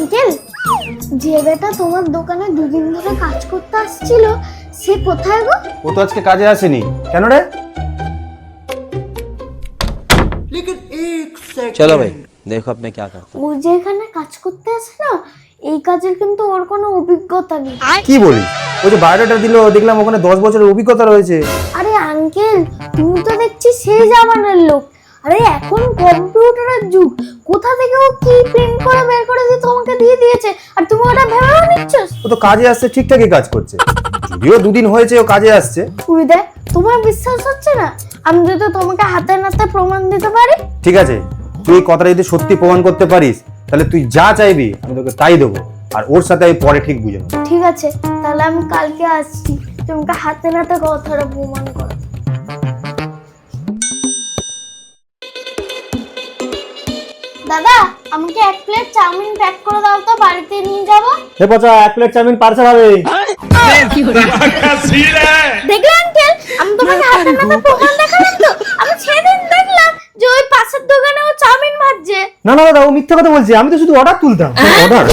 Uncle, যে বেটা তোমার দোকানে দুদিন ধরে কাজ করতে আসছিল সে কোথায় গো? ও তো আজকে কাজে আসেনি। কেন রে? चलो भाई देखो अब मैं क्या करता हूँ। ও যে এখানে কাজ করতে আসে না, এই কাজের কিন্তু ওর কোনো অভিজ্ঞতা নেই। কি বলিস? ও যে বায়োডাটা দিল, দেখলাম ওখানে 10 বছরের অভিজ্ঞতা রয়েছে। আরে আঙ্কেল, তুমি তো দেখছি সেই জামানার লোক। আরে এখন কম্পিউটারের যুগ, কোথা থেকে ও কি প্রিন্ট করে বের করে দিয়ে তোমাকে দিয়ে দিয়েছে, আর তুমি ওটা ভেবেও নিচ্ছ? ও তো কাজে আসছে, ঠিকঠাকই কাজ করছে। যদিও দুদিন হয়েছে ও কাজে আসছে। উইদে, তোমার বিশ্বাস হচ্ছে না? আমি যদি তোমাকে হাতে নাতে প্রমাণ দিতে পারি। ঠিক আছে, তুই এই কথাটা যদি সত্যি প্রমাণ করতে পারিস তাহলে তুই যা চাইবি আমি তোকে তাই দেবো। আর ওর সাথে আমি পরে ঠিক বুঝে নেবো। ঠিক আছে, তাহলে আমি কালকে আসছি, তোমাকে হাতে নাতে কথাটা প্রমাণ করো। দাদা, আমাকে 1 প্লেট চাউমিন প্যাক করে দাও তো, বাড়িতে নিয়ে যাব। হে পচা, 1 প্লেট চাউমিন পার্সেল হবে। দেখলে আঙ্কেল, আমি তোমাকে হাতে নাতে প্রমাণ দেখালাম তো। আমি সেদিন দেখলাম যে ওই পাশের দোকানে ও চাউমিন ভাজছে। না না দাদা, ও মিথ্যা কথা বলছে। আমি তো শুধু অর্ডার তুলতাম। অর্ডার